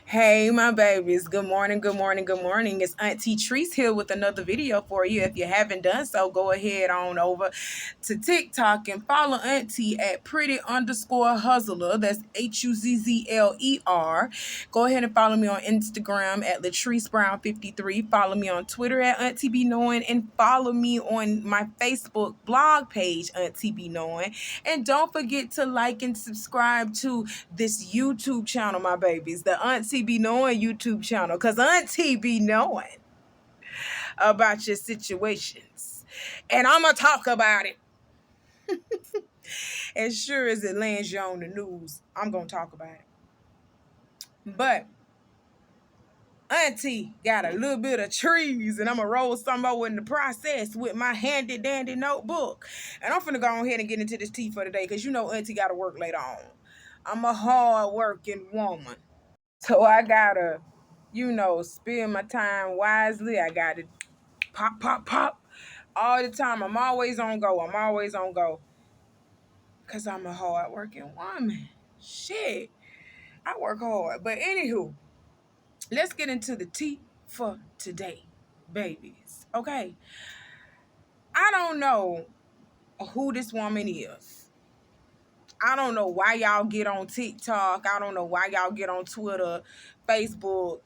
Hey, my babies. Good morning, good morning, good morning. It's Auntie Trice here with another video for you. If you haven't done so, go ahead on over to TikTok and follow Auntie at Pretty_Huzzler. That's HUZZLER. Go ahead and follow me on Instagram at LatriceBrown53. Follow me on Twitter at Auntie Be Knowing, and follow me on my Facebook blog page, Auntie Be Knowing. And don't forget to like and subscribe to this YouTube channel, my babies, the Auntie Be Knowing YouTube channel, because Auntie be knowing about your situations. And I'm going to talk about it. As sure as it lands you on the news, I'm going to talk about it. But Auntie got a little bit of trees, and I'm going to roll some over in the process with my handy dandy notebook. And I'm finna go ahead and get into this tea for today, because you know Auntie got to work later on. I'm a hard-working woman. So I gotta, spend my time wisely. I gotta pop, pop, pop all the time. I'm always on go. Because I'm a hard-working woman. Shit. I work hard. But anywho, let's get into the tea for today, babies. Okay? I don't know who this woman is. I don't know why y'all get on TikTok. I don't know why y'all get on Twitter, Facebook,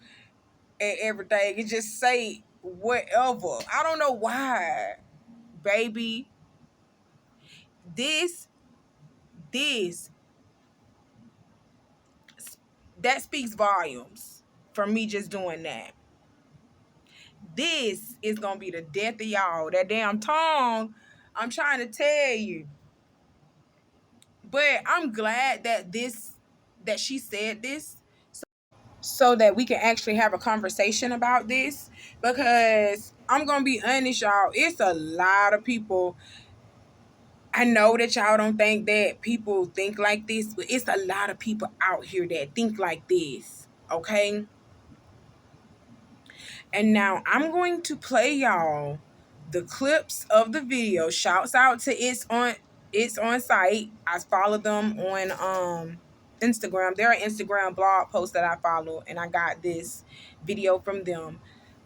and everything. It just say whatever. I don't know why, baby. This that speaks volumes for me just doing that. This is gonna be the death of y'all. That damn tongue, I'm trying to tell you. But I'm glad that she said this, so that we can actually have a conversation about this, because I'm gonna be honest, y'all, it's a lot of people. I know that y'all don't think that people think like this, but it's a lot of people out here that think like this, okay? And now I'm going to play y'all the clips of the video. Shouts out to It's on site. I follow them on Instagram. There are Instagram blog posts that I follow, and I got this video from them.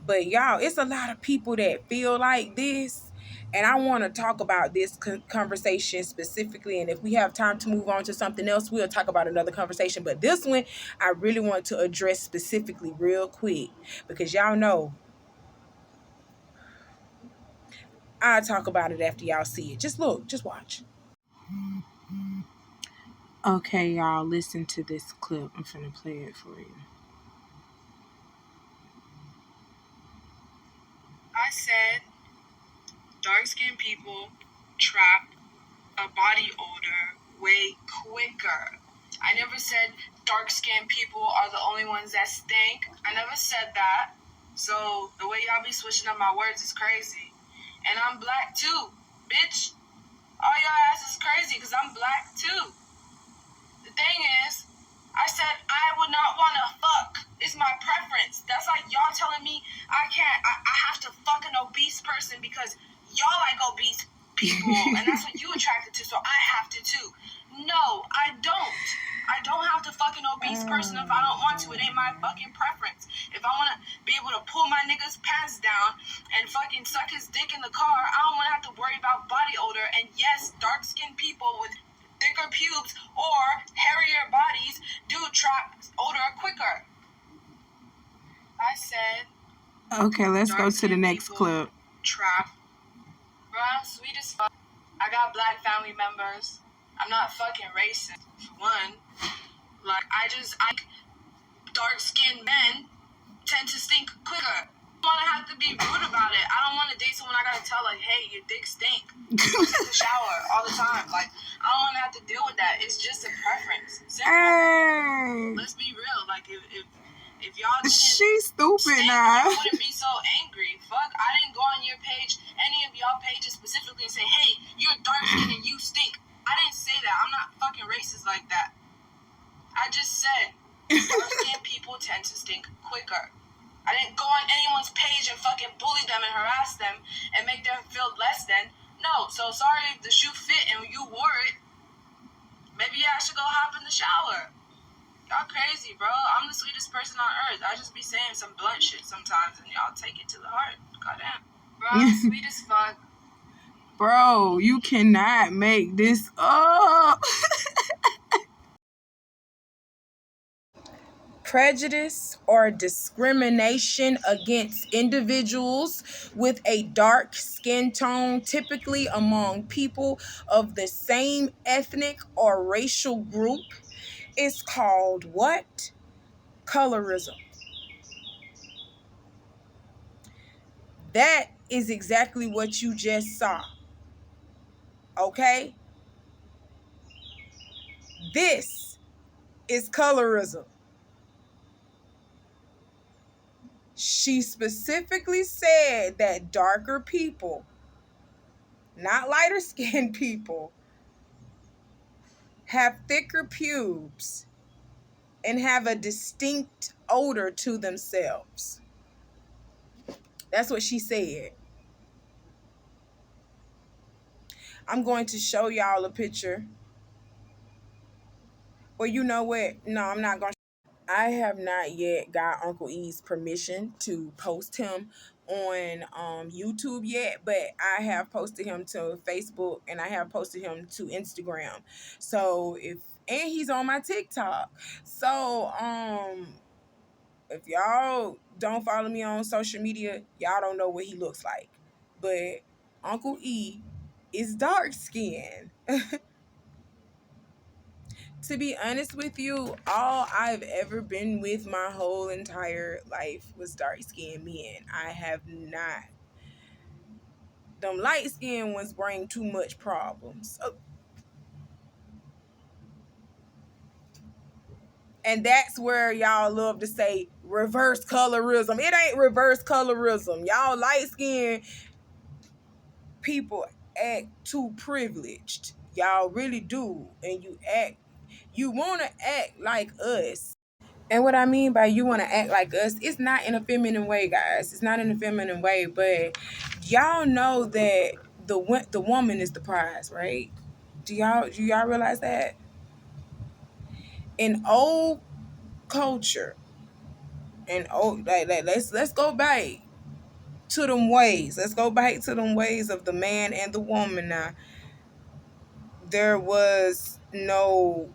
But y'all, it's a lot of people that feel like this, and I want to talk about this conversation specifically. And if we have time to move on to something else, we'll talk about another conversation. But this one, I really want to address specifically real quick, because y'all know I'll talk about it after y'all see it. Just look, just watch. Okay, y'all, listen to this clip. I'm finna play it for you. I said dark-skinned people trap a body odor way quicker. I never said dark-skinned people are the only ones that stink. I never said that. So the way y'all be switching up my words is crazy. And I'm black too, bitch. All y'all ass is crazy because I'm black too. The thing is, I said I would not want to fuck. It's my preference. That's like y'all telling me I can't. I have to fuck an obese person because y'all like obese people, and that's what you attracted to, so I have to too. No, I don't. I don't have to fuck an obese person if I don't want to. It ain't my fucking preference. If I want to be able to pull my nigga's pants down and fucking suck his dick in the car, I don't want to have to worry about body odor. And yes, dark-skinned people with thicker pubes or hairier bodies do trap odor quicker. I said. Okay, let's go to the next clip. Trap. Bro, I'm sweet as fuck. I got black family members. I'm not fucking racist. One, like I dark-skinned men tend to stink quicker. I don't want to have to be rude about it. I don't want to date someone I gotta tell like, hey, your dick stink. Go take a shower all the time. Like, I don't want to have to deal with that. It's just a preference. Simple. Hey, let's be real. Like, if y'all didn't she's stupid stink, now. I wouldn't be so angry. Fuck, I didn't go on your page, any of y'all pages specifically, and say, hey, you're dark skinned and you stink. I didn't say that. I'm not fucking racist like that. I just said dark skinned people tend to stink quicker. I didn't go on anyone's page and fucking bully them and harass them and make them feel less than. No, so sorry if the shoe fit and you wore it. Maybe I should go hop in the shower. Y'all crazy, bro. I'm the sweetest person on I just be saying some blunt shit sometimes, and y'all take it to the heart. Goddamn. Bro, I'm sweet as fuck. Bro, you cannot make this up. Prejudice or discrimination against individuals with a dark skin tone, typically among people of the same ethnic or racial group, is called what? Colorism. That is exactly what you just saw. Okay? This is colorism. She specifically said that darker people, not lighter skinned people, have thicker pubes and have a distinct odor to themselves. That's what she said. I'm going to show y'all a picture. Well, you know what? No, I'm not going to. I have not yet got Uncle E's permission to post him on YouTube yet, but I have posted him to Facebook and I have posted him to Instagram. So and he's on my TikTok. So if y'all don't follow me on social media, y'all don't know what he looks like. But Uncle E is dark skinned. To be honest with you, all I've ever been with my whole entire life was dark skinned men. I have not. Them light skinned ones bring too much problems. And that's where y'all love to say reverse colorism. It ain't reverse colorism. Y'all light skinned people act too privileged. Y'all really do. And you want to act like us. And what I mean by you want to act like us, it's not in a feminine way, guys. It's not in a feminine way, but y'all know that the woman is the prize, right? Do y'all realize that? In old culture, and let's go back to them ways. Let's go back to them ways of the man and the woman. Now, there was no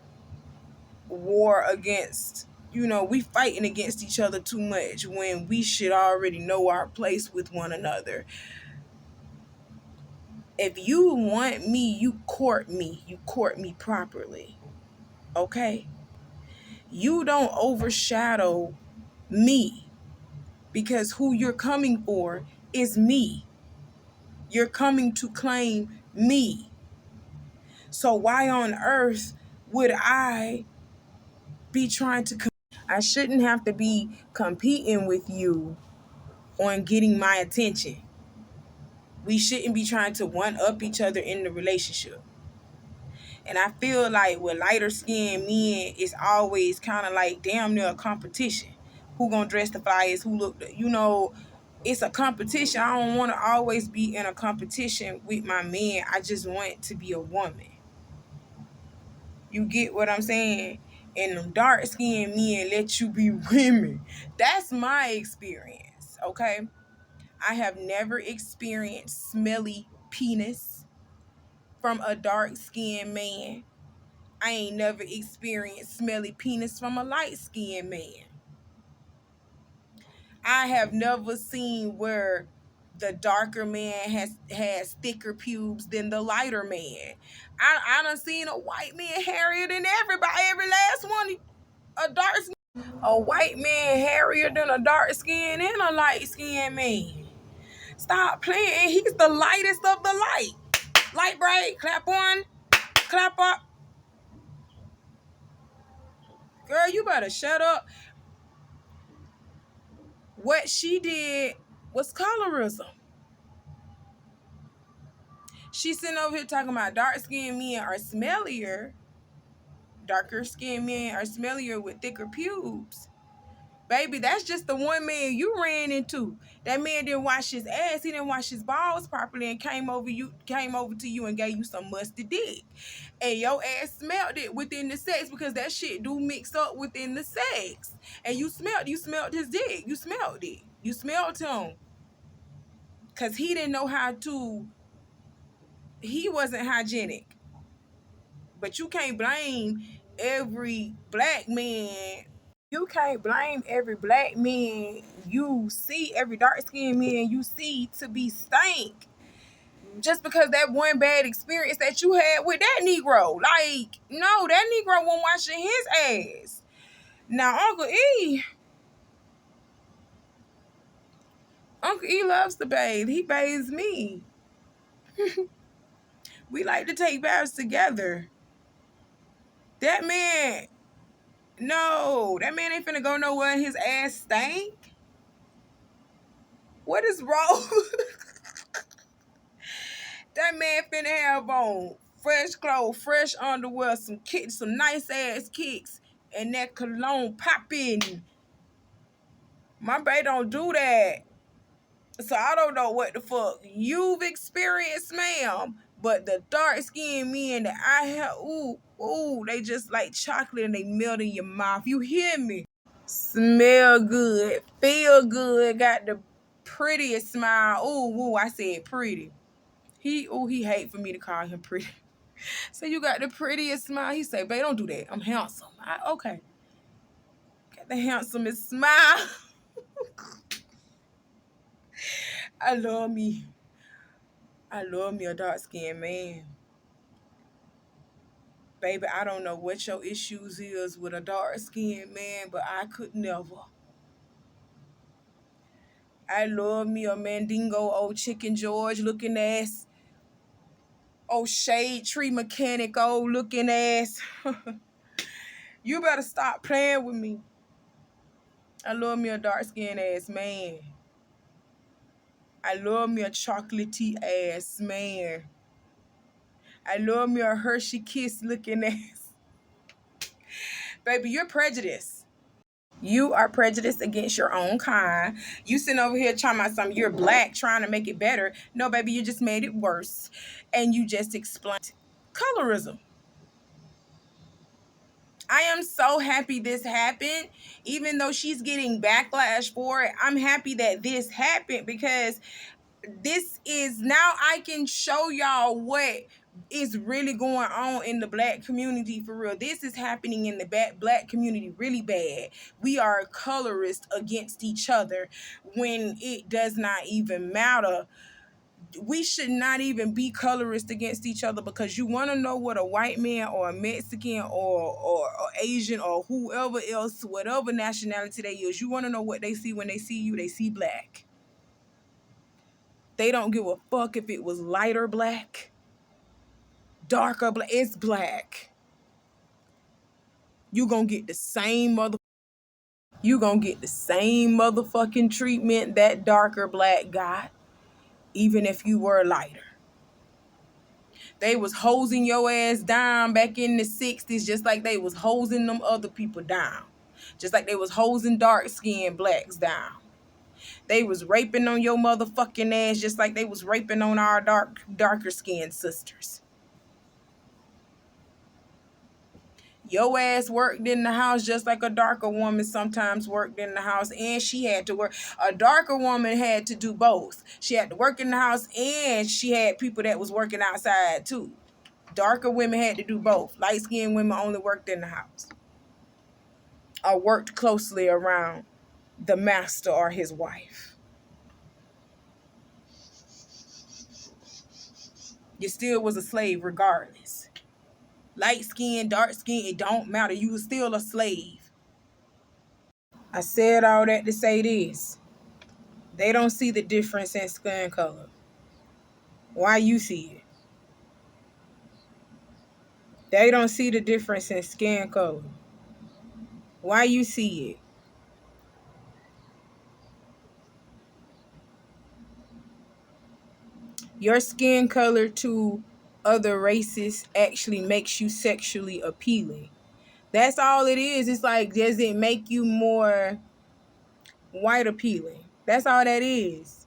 war against, we fighting against each other too much when we should already know our place with one another. If you want me, you court me properly. Okay? You don't overshadow me, because who you're coming for is me. You're coming to claim me. So why on earth would I be trying to I shouldn't have to be competing with you on getting my attention. We shouldn't be trying to one up each other in the relationship. And I feel like with lighter skinned men, it's always kind of like damn near a competition. Who gonna dress the flyest? Who look, it's a competition. I don't want to always be in a competition with my man. I just want to be a woman. You get what I'm saying? And them dark skinned men let you be women. That's my experience, okay? I have never experienced smelly penis from a dark skinned man. I ain't never experienced smelly penis from a light skinned man. I have never seen where the darker man has thicker pubes than the lighter man. I done seen a white man hairier than everybody, every last one. A white man hairier than a dark skin and a light skinned man. Stop playing. He's the lightest of the light. Light bright. Clap on. Clap up. Girl, you better shut up. What she did was colorism. She's sitting over here talking about dark skinned men are smellier. Darker skinned men are smellier with thicker pubes. Baby, that's just the one man you ran into. That man didn't wash his ass. He didn't wash his balls properly and came over to you and gave you some musty dick. And your ass smelled it within the sex because that shit do mix up within the sex. And you smelled his dick. You smelled it. You smelled him. Cause he wasn't hygienic. But you can't blame every black man. You can't blame every black man you see, every dark skinned man you see to be stank. Just because that one bad experience that you had with that Negro. Like, no, that Negro wasn't washing his ass. Now, Uncle E loves to bathe. He bathes me. We like to take baths together. That man, no, that man ain't finna go nowhere and his ass stank. What is wrong? That man finna have on fresh clothes, fresh underwear, some nice ass kicks, and that cologne popping. My baby don't do that. So I don't know what the fuck you've experienced, ma'am. But the dark skinned men that I have, they just like chocolate and they melt in your mouth. You hear me? Smell good, feel good, got the prettiest smile. I said pretty. He hate for me to call him pretty. So you got the prettiest smile. He say, babe, don't do that. I'm handsome. Okay. Got the handsomest smile. I love me a dark-skinned man. Baby, I don't know what your issues is with a dark-skinned man, but I could never. I love me a Mandingo, old Chicken George looking ass, old shade tree mechanic, old looking ass. You better stop playing with me. I love me a dark-skinned ass man. I love me a chocolatey ass man. I love me a Hershey Kiss looking ass. Baby, you're prejudiced. You are prejudiced against your own kind. You sitting over here trying about something. You're black trying to make it better. No, baby, you just made it worse. And you just explained colorism. I am so happy this happened. Even though she's getting backlash for it, I'm happy that this happened because this is now I can show y'all what is really going on in the black community for real. This is happening in the black community really bad. We are colorist against each other when it does not even matter. We should not even be colorist against each other because you want to know what a white man or a Mexican or Asian or whoever else, whatever nationality they use, you want to know what they see when they see you. They see black. They don't give a fuck if it was lighter black, darker black. It's black. You gonna get the same motherfucking treatment that darker black got, even if you were lighter. They was hosing your ass down back in the 60s just like they was hosing them other people down. Just like they was hosing dark-skinned blacks down. They was raping on your motherfucking ass just like they was raping on our darker-skinned sisters. Your ass worked in the house just like a darker woman sometimes worked in the house, and she had to work. A darker woman had to do both. She had to work in the house, and she had people that was working outside too. Darker women had to do both. Light-skinned women only worked in the house or worked closely around the master or his wife. You still was a slave regardless. Light skin, dark skin, it don't matter. You was still a slave. I said all that to say this. They don't see the difference in skin color. Why you see it? They don't see the difference in skin color. Why you see it? Your skin color to other races actually makes you sexually appealing. That's all it is. It's like, does it make you more white appealing. That's all that is.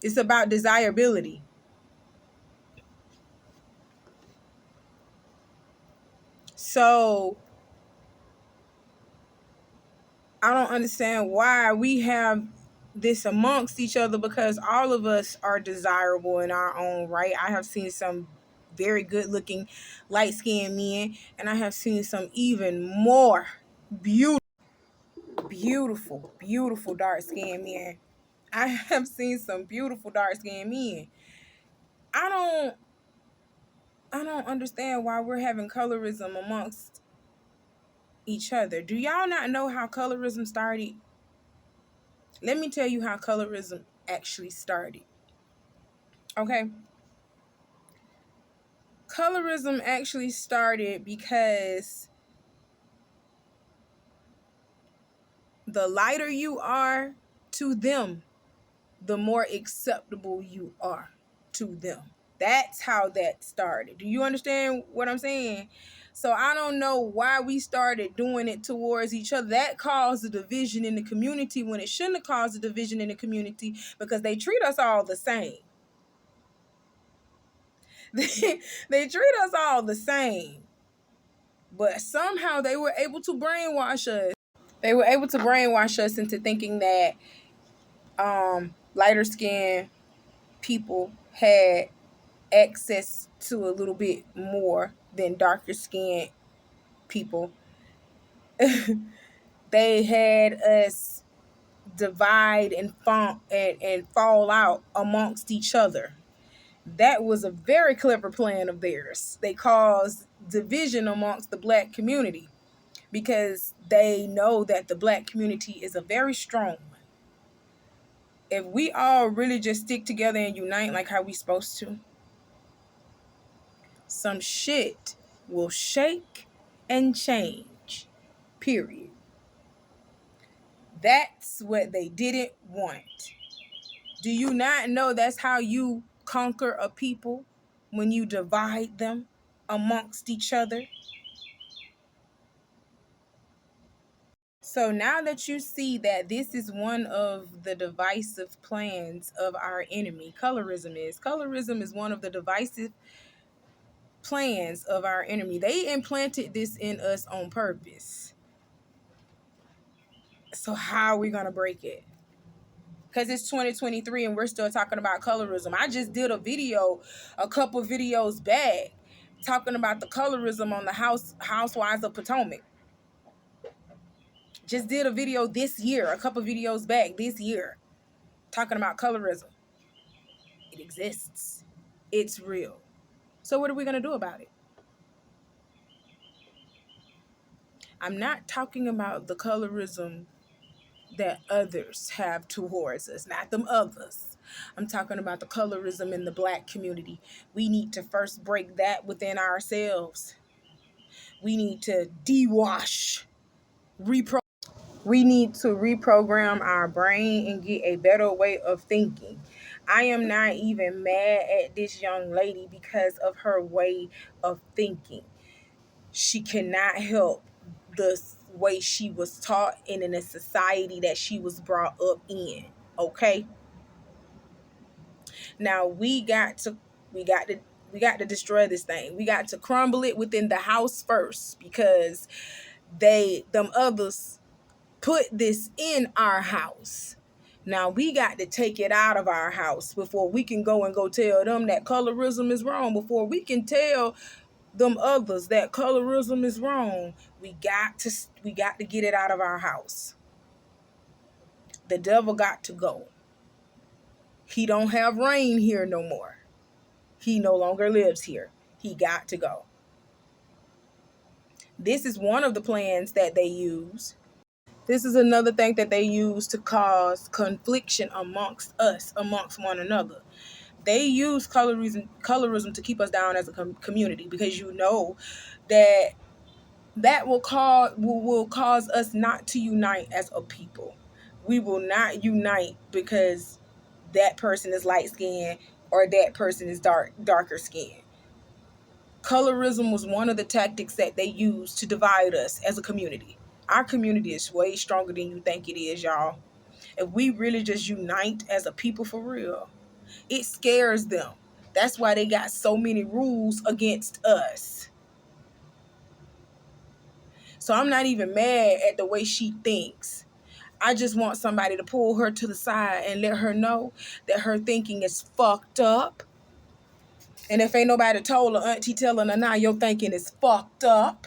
It's about desirability. So I don't understand why we have this amongst each other, because all of us are desirable in our own right. I have seen some very good looking light skinned men, and I have seen some even more beautiful, beautiful dark skinned men. I have seen some beautiful dark skinned men. I don't I don't understand why we're having colorism amongst each other. Do y'all not know how colorism started? Let me tell you how colorism actually started. Okay? Colorism actually started because the lighter you are to them, the more acceptable you are to them. That's how that started. Do you understand what I'm saying? So I don't know why we started doing it towards each other. That caused a division in the community when it shouldn't have caused a division in the community, because they treat us all the same. They treat us all the same. But somehow they were able to brainwash us. They were able to brainwash us into thinking that lighter skinned people had access to a little bit more than darker skinned people. They had us divide and fall out amongst each other. That was a very clever plan of theirs. They caused division amongst the black community because they know that the black community is a very strong one. If we all really just stick together and unite like how we supposed to, some shit will shake and change. Period. That's what they didn't want. Do you not know that's how you conquer a people? When you divide them amongst each other? So now that you see that this is one of the divisive plans of our enemy, colorism is one of the divisive plans of our enemy. They implanted this in us on purpose. So how are we going to break it? Because it's 2023 and we're still talking about colorism. I just did a video a couple videos back talking about the colorism on the Housewives of Potomac. Just did a video this year, a couple videos back this year, talking about colorism. It exists. It's real. So what are we going to do about it? I'm not talking about the colorism that others have towards us, not them others. I'm talking about the colorism in the black community. We need to first break that within ourselves. We need to we need to reprogram our brain and get a better way of thinking. I am not even mad at this young lady because of her way of thinking. She cannot help the way she was taught and in a society that she was brought up in. Okay? Now we got to destroy this thing. We got to crumble it within the house first, because them others put this in our house. Now we got to take it out of our house before we can go tell them that colorism is wrong. Before we can tell them others that colorism is wrong, we got to get it out of our house. The devil got to go. He don't have reign here no more. He no longer lives here. He got to go. This is one of the plans that they use. This is another thing that they use to cause confliction amongst us, amongst one another. They use colorism to keep us down as a community, because you know that will cause us not to unite as a people. We will not unite because that person is light skinned or that person is darker skinned. Colorism was one of the tactics that they used to divide us as a community. Our community is way stronger than you think it is, y'all. If we really just unite as a people for real, it scares them. That's why they got so many rules against us. So I'm not even mad at the way she thinks. I just want somebody to pull her to the side and let her know that her thinking is fucked up. And if ain't nobody told her, auntie telling her, now your thinking is fucked up.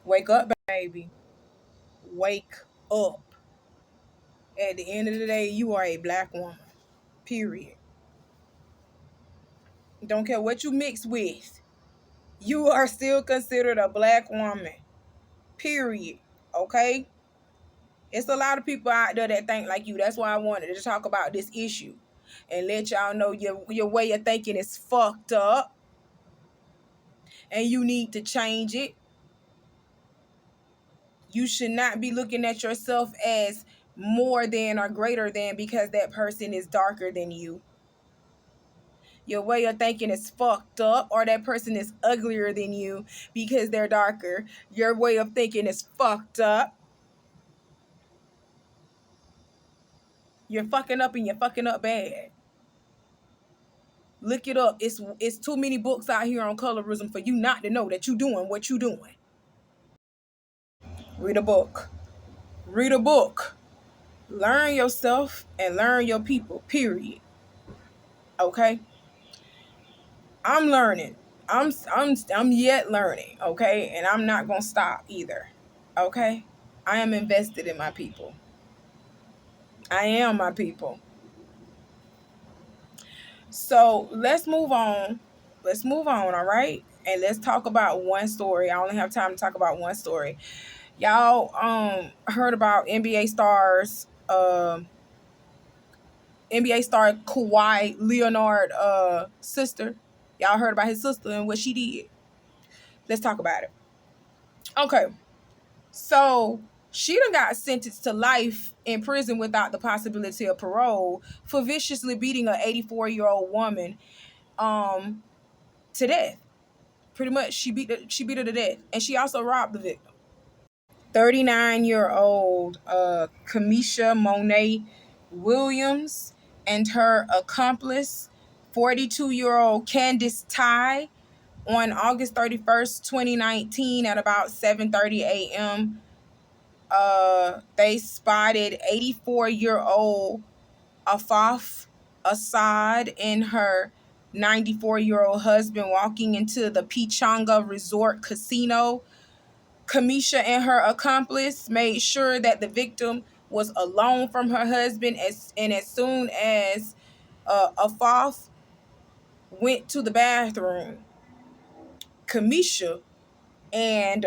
Wake up, baby. Wake up. At the end of the day, you are a black woman. Period. Don't care what you mix with. You are still considered a black woman. Period. Okay? It's a lot of people out there that think like you. That's why I wanted to talk about this issue and let y'all know your way of thinking is fucked up and you need to change it. You should not be looking at yourself as more than or greater than because that person is darker than you. Your way of thinking is fucked up, or that person is uglier than you because they're darker. Your way of thinking is fucked up. You're fucking up and you're fucking up bad. Look it up. It's too many books out here on colorism for you not to know that you doing what you doing. Read a book. Read a book. Learn yourself and learn your people. Period. Okay? I'm learning. I'm yet learning, okay? And I'm not going to stop either. Okay? I am invested in my people. I am my people. So, let's move on. Let's move on, all right? And let's talk about one story. I only have time to talk about one story. Y'all heard about NBA star Kawhi Leonard sister. Y'all heard about his sister and what she did. Let's talk about it. Okay. So she done got sentenced to life in prison without the possibility of parole for viciously beating an 84-year-old woman to death. Pretty much she beat her to death. And she also robbed the victim. 39-year-old Kimesha Monae Williams and her accomplice, 42-year-old Candice Ty, on August 31st, 2019 at about 7:30 a.m. They spotted 84-year-old Afaf Assad and her 94-year-old husband walking into the Pichanga Resort Casino. Kimesha and her accomplice made sure that the victim was alone from her husband as soon as Afaf went to the bathroom, Kimesha and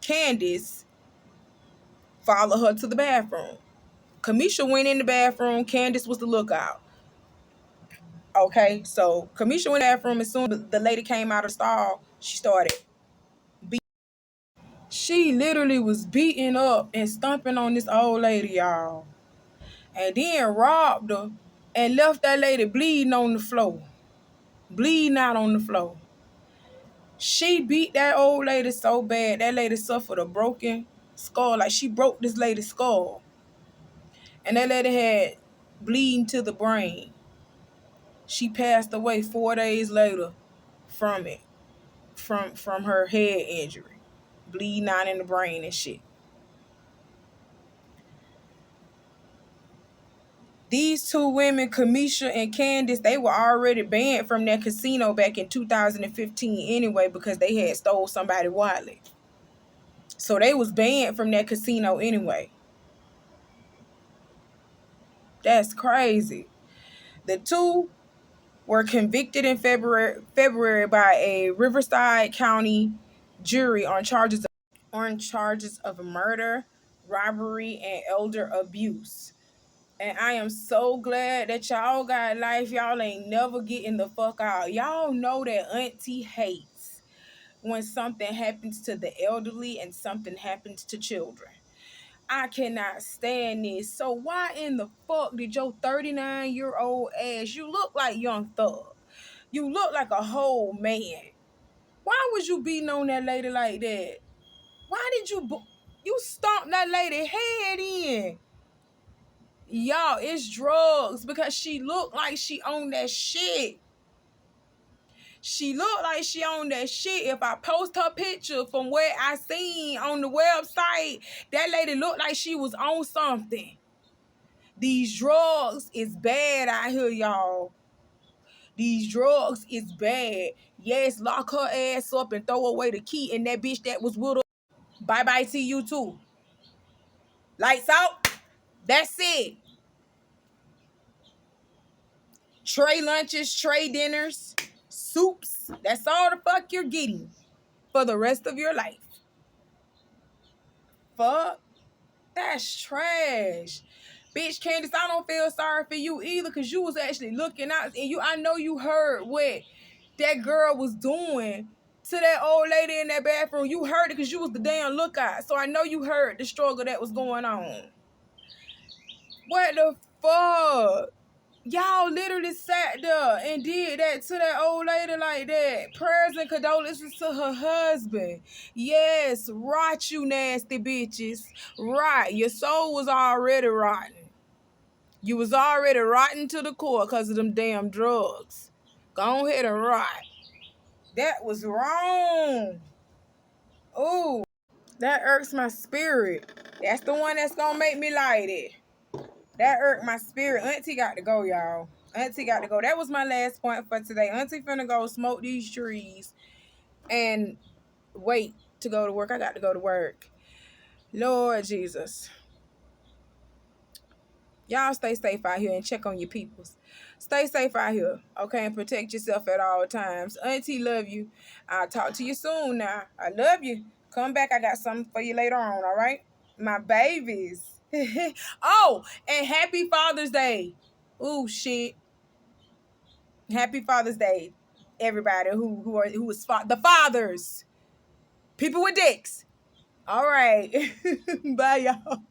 Candice followed her to the bathroom. Kimesha went in the bathroom. Candice was the lookout. Okay, so Kimesha went in the bathroom. As soon as the lady came out of the stall, she started beating. She literally was beating up and stomping on this old lady, y'all. And then robbed her and left that lady bleeding on the floor. Bleeding out on the floor. She beat that old lady so bad, that lady suffered a broken skull. Like, she broke this lady's skull. And that lady had bleeding to the brain. She passed away 4 days later from it. From her head injury. Bleeding out in the brain and shit. These two women, Kimesha and Candice, they were already banned from that casino back in 2015 anyway because they had stole somebody's wallet. So they was banned from that casino anyway. That's crazy. The two were convicted in February by a Riverside County jury on charges of murder, robbery, and elder abuse. And I am so glad that y'all got life. Y'all ain't never getting the fuck out. Y'all know that Auntie hates when something happens to the elderly and something happens to children. I cannot stand this. So why in the fuck did your 39-year-old ass, you look like Young Thug. You look like a whole man. Why was you beating on that lady like that? Why did you stomp that lady head in? Y'all, it's drugs because she looked like she owned that shit. She looked like she owned that shit. If I post her picture from where I seen on the website, that lady looked like she was on something. These drugs is bad out here, y'all. These drugs is bad. Yes, lock her ass up and throw away the key and that bitch that was with her. Bye-bye to you too. Lights out. That's it. Tray lunches, tray dinners, soups. That's all the fuck you're getting for the rest of your life. Fuck. That's trash. Bitch, Candace, I don't feel sorry for you either because you was actually looking out. And I know you heard what that girl was doing to that old lady in that bathroom. You heard it because you was the damn lookout. So I know you heard the struggle that was going on. What the fuck? Y'all literally sat there and did that to that old lady like that. Prayers and condolences to her husband. Yes, rot you nasty bitches. Rot. Your soul was already rotten. You was already rotten to the core because of them damn drugs. Go ahead and rot. That was wrong. Ooh, that irks my spirit. That's the one that's gonna make me light it. That irked my spirit. Auntie got to go, y'all. Auntie got to go. That was my last point for today. Auntie finna go smoke these trees and wait to go to work. I got to go to work. Lord Jesus. Y'all stay safe out here and check on your peoples. Stay safe out here, okay, and protect yourself at all times. Auntie, love you. I'll talk to you soon now. I love you. Come back. I got something for you later on, all right? My babies. Oh, and happy Father's Day. Ooh, shit. Happy Father's Day, everybody who is the fathers. People with dicks. All right. Bye, y'all.